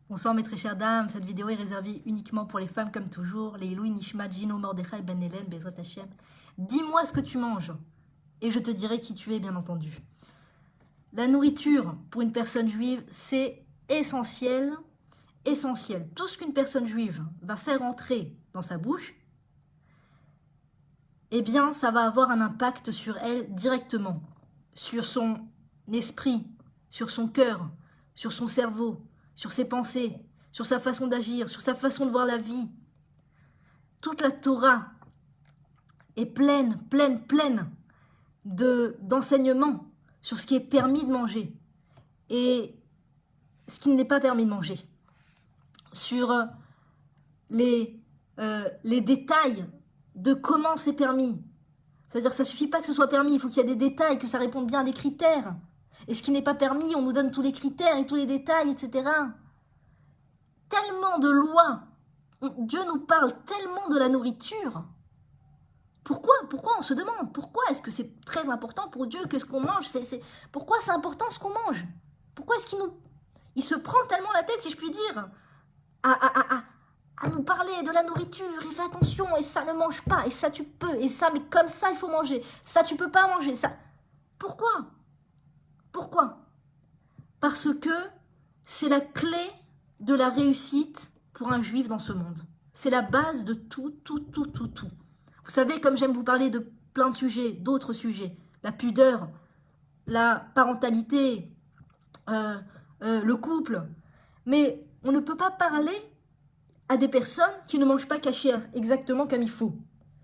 Bonsoir mes très chères dames, cette vidéo est réservée uniquement pour les femmes comme toujours, les Iloui Nishmat, Gino, Mordechai, Ben Hélène, Bezrat Hashem. Dis-moi ce que tu manges et je te dirai qui tu es bien entendu. La nourriture pour une personne juive, c'est essentiel, essentiel. Tout ce qu'une personne juive va faire entrer dans sa bouche, eh bien ça va avoir un impact sur elle directement, sur son esprit, sur son cœur, sur son cerveau, sur ses pensées, sur sa façon d'agir, sur sa façon de voir la vie. Toute la Torah est pleine d'enseignements sur ce qui est permis de manger et ce qui n'est pas permis de manger. Sur les détails de comment c'est permis. C'est-à-dire que ça ne suffit pas que ce soit permis, il faut qu'il y ait des détails, que ça réponde bien à des critères. Et ce qui n'est pas permis, on nous donne tous les critères et tous les détails, etc. Tellement de lois. Dieu nous parle tellement de la nourriture. Pourquoi on se demande? Pourquoi est-ce que c'est très important pour Dieu que ce qu'on mange? Pourquoi c'est important ce qu'on mange? Pourquoi est-ce il se prend tellement la tête, si je puis dire, à nous parler de la nourriture, et fais attention, et ça ne mange pas, et ça tu peux, et ça, mais comme ça il faut manger, ça tu peux pas manger, ça... Pourquoi? Parce que c'est la clé de la réussite pour un juif dans ce monde. C'est la base de tout. Vous savez, comme j'aime vous parler de plein de sujets, d'autres sujets, la pudeur, la parentalité, le couple, mais on ne peut pas parler à des personnes qui ne mangent pas kasher exactement comme il faut.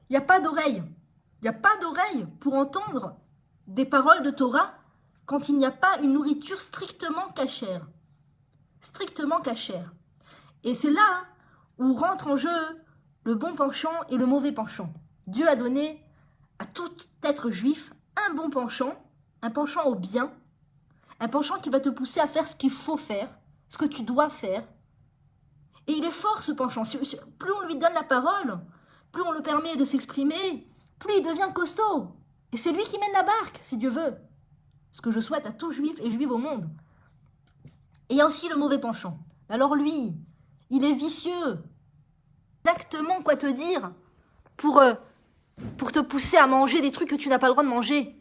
Il n'y a pas d'oreille. Il n'y a pas d'oreille pour entendre des paroles de Torah quand il n'y a pas une nourriture strictement cachère. Strictement cachère. Et c'est là où rentre en jeu le bon penchant et le mauvais penchant. Dieu a donné à tout être juif un bon penchant, un penchant au bien, un penchant qui va te pousser à faire ce qu'il faut faire, ce que tu dois faire. Et il est fort ce penchant. Plus on lui donne la parole, plus on le permet de s'exprimer, plus il devient costaud. Et c'est lui qui mène la barque, si Dieu veut. Ce que je souhaite à tout juif et juive au monde. Et il y a aussi le mauvais penchant. Alors lui, il est vicieux. Exactement quoi te dire pour te pousser à manger des trucs que tu n'as pas le droit de manger.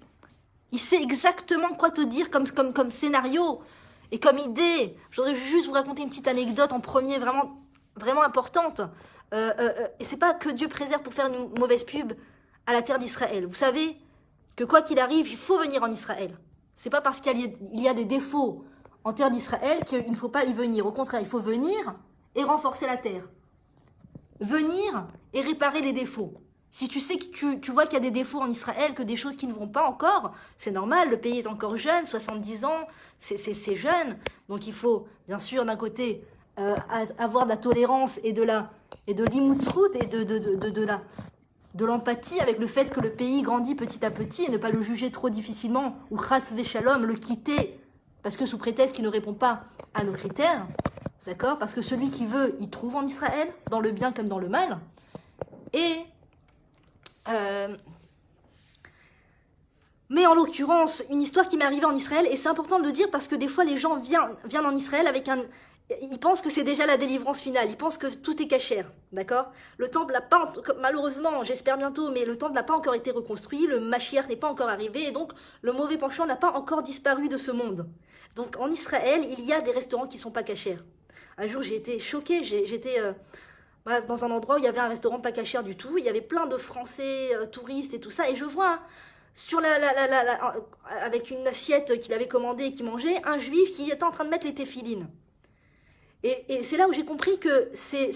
Il sait exactement quoi te dire comme scénario et comme idée. Je voudrais juste vous raconter une petite anecdote en premier, vraiment importante. Et c'est pas que Dieu préserve pour faire une mauvaise pub à la terre d'Israël. Vous savez que quoi qu'il arrive, il faut venir en Israël. C'est pas parce qu'il y a des défauts en terre d'Israël qu'il ne faut pas y venir. Au contraire, il faut venir et renforcer la terre. Venir et réparer les défauts. Si tu sais que tu vois qu'il y a des défauts en Israël, que des choses qui ne vont pas encore, c'est normal, le pays est encore jeune, 70 ans, c'est jeune. Donc il faut, bien sûr, d'un côté, avoir de la tolérance et de l'imoutzrout et de l'empathie avec le fait que le pays grandit petit à petit et ne pas le juger trop difficilement ou chas veshalom, le quitter parce que sous prétexte qu'il ne répond pas à nos critères, d'accord? Parce que celui qui veut, il trouve en Israël, dans le bien comme dans le mal. Et mais en l'occurrence, une histoire qui m'est arrivée en Israël, et c'est important de le dire parce que des fois les gens viennent en Israël avec ils pensent que c'est déjà la délivrance finale, ils pensent que tout est cachère, d'accord? Le temple n'a pas, malheureusement, j'espère bientôt, mais le temple n'a pas encore été reconstruit, le Mashiach n'est pas encore arrivé, et donc le mauvais penchant n'a pas encore disparu de ce monde. Donc en Israël, il y a des restaurants qui ne sont pas cachères. Un jour, j'ai été choquée, j'étais dans un endroit où il y avait un restaurant pas cachère du tout, il y avait plein de Français, touristes et tout ça, et je vois sur avec une assiette qu'il avait commandée et qui mangeait, un juif qui était en train de mettre les téphilines. Et c'est là où j'ai compris que c'est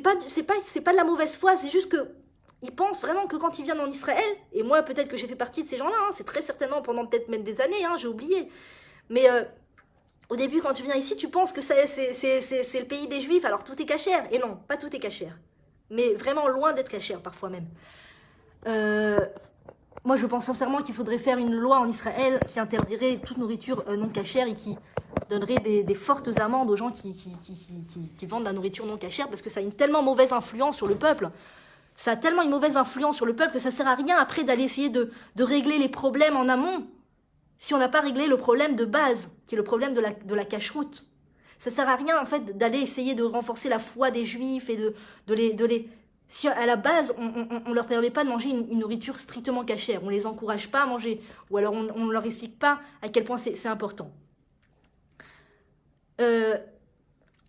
pas de la mauvaise foi, c'est juste que ils pensent vraiment que quand ils viennent en Israël, et moi peut-être que j'ai fait partie de ces gens-là, hein, c'est très certainement pendant peut-être même des années, hein, j'ai oublié, mais au début quand tu viens ici, tu penses que c'est le pays des juifs, alors tout est cachère, et non, pas tout est cachère, mais vraiment loin d'être cachère parfois même. Moi je pense sincèrement qu'il faudrait faire une loi en Israël qui interdirait toute nourriture non cachère et qui donnerait des fortes amendes aux gens qui vendent de la nourriture non cachère parce que ça a une tellement mauvaise influence sur le peuple. Ça a tellement une mauvaise influence sur le peuple que ça sert à rien après d'aller essayer de régler les problèmes en amont si on n'a pas réglé le problème de base, qui est le problème de la cacheroute. Ça sert à rien en fait d'aller essayer de renforcer la foi des juifs et de les... Si à la base, on leur permet pas de manger une nourriture strictement cachère, on les encourage pas à manger, ou alors on ne leur explique pas à quel point c'est important.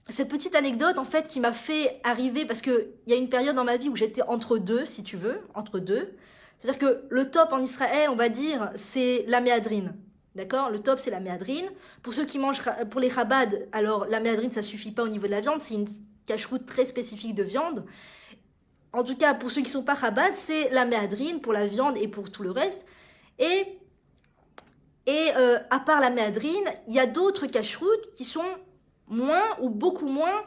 Cette petite anecdote, en fait, qui m'a fait arriver, parce qu'il y a une période dans ma vie où j'étais entre deux, si tu veux, entre deux. C'est-à-dire que le top en Israël, on va dire, c'est la méadrine. D'accord? Le top, c'est la méadrine. Pour ceux qui mangent, pour les chabad, alors la méadrine, ça suffit pas au niveau de la viande, c'est une cache-route très spécifique de viande. En tout cas, pour ceux qui ne sont pas chabad, c'est la méadrine pour la viande et pour tout le reste. Et à part la méadrine, il y a d'autres cache-routes qui sont moins ou beaucoup moins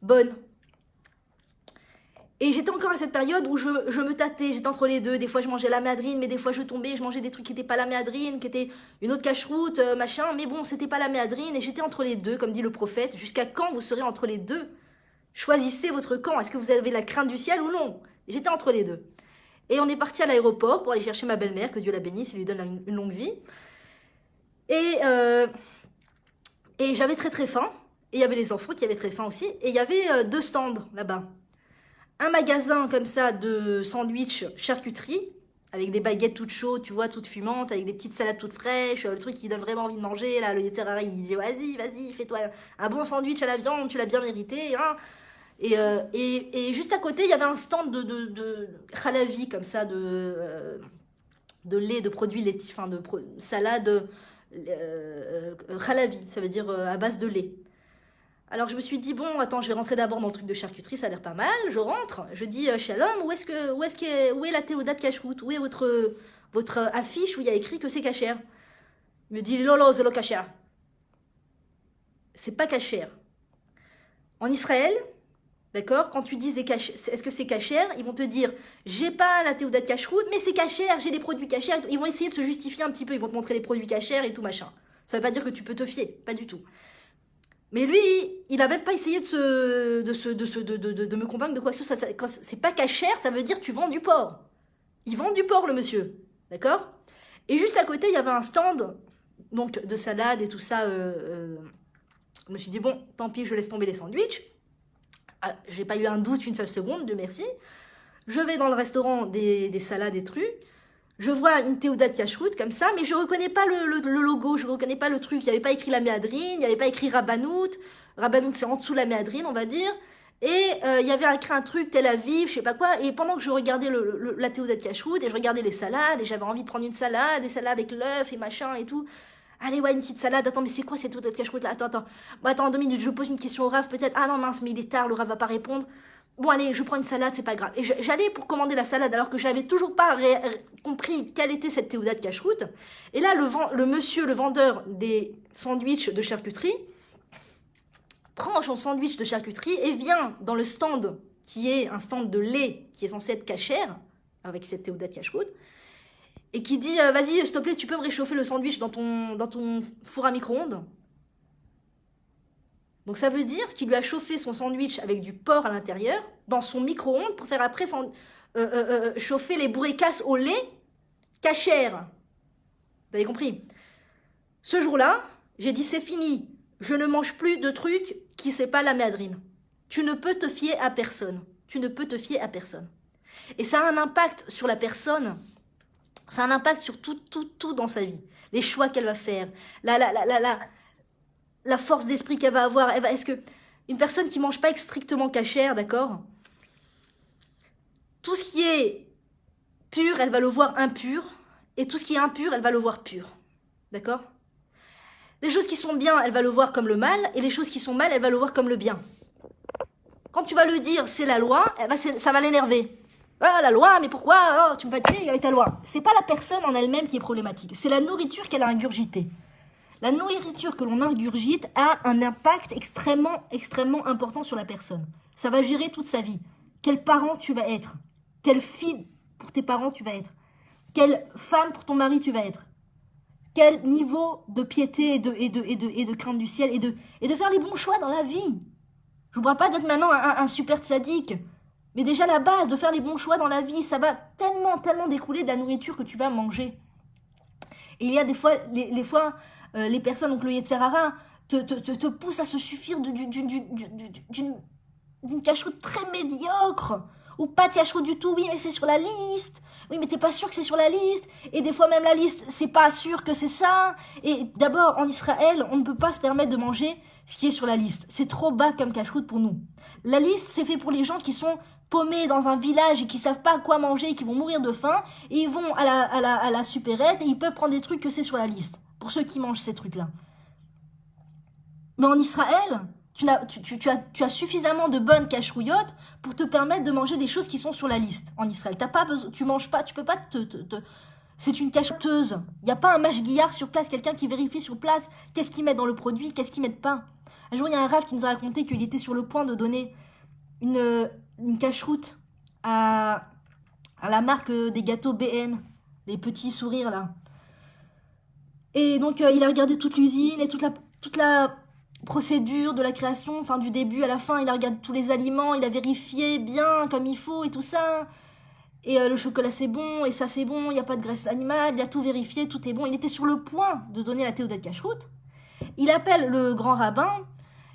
bonnes. Et j'étais encore à cette période où je me tâtais, j'étais entre les deux. Des fois, je mangeais la méadrine, mais des fois, je tombais, je mangeais des trucs qui n'étaient pas la méadrine, qui étaient une autre cache-route, machin. Mais bon, c'était pas la méadrine et j'étais entre les deux, comme dit le prophète. Jusqu'à quand vous serez entre les deux? Choisissez votre camp. Est-ce que vous avez la crainte du ciel ou non? J'étais entre les deux. Et on est parti à l'aéroport pour aller chercher ma belle-mère, que Dieu la bénisse et lui donne une longue vie. Et j'avais très très faim. Et il y avait les enfants qui avaient très faim aussi. Et il y avait 2 stands là-bas. Un magasin comme ça de sandwich charcuterie, avec des baguettes toutes chaudes, tu vois, toutes fumantes, avec des petites salades toutes fraîches, le truc qui donne vraiment envie de manger. Là, le Yetzirah, il dit vas-y, fais-toi un bon sandwich à la viande, tu l'as bien mérité. Hein. Et juste à côté, il y avait un stand de khalavi, comme ça, de lait, de produits laitiers, enfin de salade khalavi, ça veut dire à base de lait. Alors je me suis dit, bon, attends, je vais rentrer d'abord dans le truc de charcuterie, ça a l'air pas mal. Je rentre, je dis, Shalom, où est la théoda de cache-route? Où est votre affiche où il y a écrit que c'est cachère? Il me dit, lolo, c'est le cachère. C'est pas cachère. En Israël, d'accord, quand tu dis est-ce que c'est cachère, ils vont te dire, j'ai pas la théoda de cache-route, mais c'est cachère, j'ai des produits cachères. Ils vont essayer de se justifier un petit peu, ils vont te montrer les produits cachères et tout machin. Ça veut pas dire que tu peux te fier, pas du tout. Mais lui, il a même pas essayé de me convaincre de quoi que ce soit. Quand c'est pas cachère, ça veut dire tu vends du porc. Il vend du porc, le monsieur. D'accord? Et juste à côté, il y avait un stand donc, de salade et tout ça. Je me suis dit, bon, tant pis, je laisse tomber les sandwichs. Ah, j'ai pas eu un doute une seule seconde, Dieu merci. Je vais dans le restaurant des salades et trucs. Je vois une théoda de cache-route comme ça, mais je reconnais pas le logo, je reconnais pas le truc. Il n'y avait pas écrit la méadrine, il n'y avait pas écrit Rabbanout. Rabbanout, c'est en dessous la méadrine, on va dire. Et il y avait écrit un truc, Tel Aviv, je sais pas quoi. Et pendant que je regardais la théoda de cache-route, et je regardais les salades, et j'avais envie de prendre une salade, des salades avec l'œuf et machin et tout. Allez, ouais, une petite salade. Attends, mais c'est quoi cette théoda de cache-route là? Attends. Bon, attends, 2 minutes, je pose une question au Rav peut-être. Ah non, mince, mais il est tard, le Rav va pas répondre. Bon, allez, je prends une salade, c'est pas grave. Et j'allais pour commander la salade alors que j'avais toujours pas compris quelle était cette théoda de cache-route. Et là, le monsieur, le vendeur des sandwichs de charcuterie, prend son sandwich de charcuterie et vient dans le stand, qui est un stand de lait, qui est censé être cachère, avec cette théoda de cache-route, et qui dit, vas-y, s'il te plaît, tu peux me réchauffer le sandwich dans ton four à micro-ondes? Donc ça veut dire qu'il lui a chauffé son sandwich avec du porc à l'intérieur dans son micro-ondes pour faire après chauffer les bourricasses au lait cachère. Vous avez compris? Ce jour-là, j'ai dit c'est fini. Je ne mange plus de trucs qui c'est pas la méadrine. Tu ne peux te fier à personne. Tu ne peux te fier à personne. Et ça a un impact sur la personne. Ça a un impact sur tout dans sa vie. Les choix qu'elle va faire. La force d'esprit qu'elle va avoir. Est-ce que une personne qui mange pas strictement cachère, d'accord? Tout ce qui est pur, elle va le voir impur. Et tout ce qui est impur, elle va le voir pur. D'accord? Les choses qui sont bien, elle va le voir comme le mal. Et les choses qui sont mal, elle va le voir comme le bien. Quand tu vas le dire, c'est la loi, ça va l'énerver. Ah, la loi, mais pourquoi? Oh, tu me fatigues avec ta loi. C'est pas la personne en elle-même qui est problématique. C'est la nourriture qu'elle a ingurgitée. La nourriture que l'on ingurgite a un impact extrêmement, extrêmement important sur la personne. Ça va gérer toute sa vie. Quel parent tu vas être? Quelle fille pour tes parents tu vas être? Quelle femme pour ton mari tu vas être? Quel niveau de piété et de crainte du ciel et de faire les bons choix dans la vie? Je ne vous parle pas d'être maintenant un super sadique, mais déjà la base, de faire les bons choix dans la vie, ça va tellement, tellement découler de la nourriture que tu vas manger. Et il y a des fois, les personnes, donc le Yetzirah, te pousse à se suffire d'une cache-route très médiocre. Ou pas de cache-route du tout, oui mais c'est sur la liste. Oui mais t'es pas sûr que c'est sur la liste. Et des fois même la liste, c'est pas sûr que c'est ça. Et d'abord en Israël, on ne peut pas se permettre de manger ce qui est sur la liste. C'est trop bas comme cache-route pour nous. La liste, c'est fait pour les gens qui sont paumés dans un village et qui savent pas quoi manger et qui vont mourir de faim. Et ils vont à la supérette et ils peuvent prendre des trucs que c'est sur la liste. Pour ceux qui mangent ces trucs-là. Mais en Israël, tu as suffisamment de bonnes cacherouillottes pour te permettre de manger des choses qui sont sur la liste en Israël. T'as pas besoin, tu manges pas, tu peux pas c'est une cacheteuse. Il n'y a pas un mashguillard sur place, quelqu'un qui vérifie sur place qu'est-ce qu'ils mettent dans le produit, qu'est-ce qu'ils mettent pas. Un jour, il y a un rave qui nous a raconté qu'il était sur le point de donner une cacheroute à la marque des gâteaux BN, les petits sourires là. Et donc, il a regardé toute l'usine et toute la procédure de la création, enfin du début à la fin, il a regardé tous les aliments, il a vérifié bien comme il faut et tout ça. Et le chocolat c'est bon, et ça c'est bon, il n'y a pas de graisse animale, il a tout vérifié, tout est bon. Il était sur le point de donner la théodat cacheroute. Il appelle le grand rabbin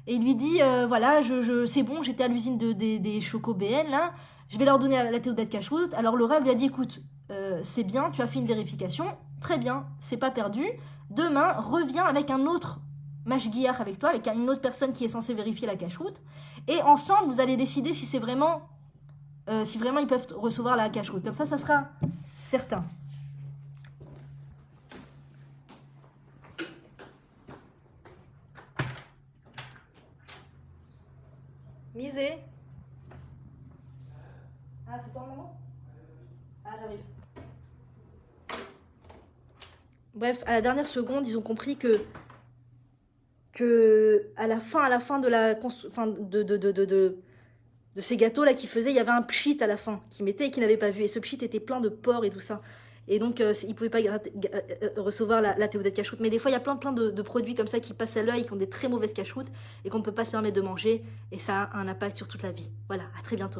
et il lui dit voilà, c'est bon, j'étais à l'usine des chocos BN là, je vais leur donner la théodat cacheroute. Alors le rabbin lui a dit écoute, c'est bien, tu as fait une vérification, très bien, c'est pas perdu. Demain, reviens avec un autre mashguillard avec toi, avec une autre personne qui est censée vérifier la cacheroute. Et ensemble, vous allez décider si c'est vraiment, si vraiment ils peuvent recevoir la cacheroute. Comme ça sera certain. Misez. Ah, c'est toi, maman? Ah, j'arrive. Bref, à la dernière seconde, ils ont compris que à la fin de de ces gâteaux là qu'ils faisaient, il y avait un pchit à la fin qu'ils mettaient et qu'ils n'avaient pas vu. Et ce pchit était plein de porc et tout ça. Et donc, ils ne pouvaient pas recevoir la théodat cacheroute. Mais des fois, il y a plein de produits comme ça qui passent à l'œil, qui ont des très mauvaises cacheroutes et qu'on ne peut pas se permettre de manger. Et ça a un impact sur toute la vie. Voilà, à très bientôt, mesdames.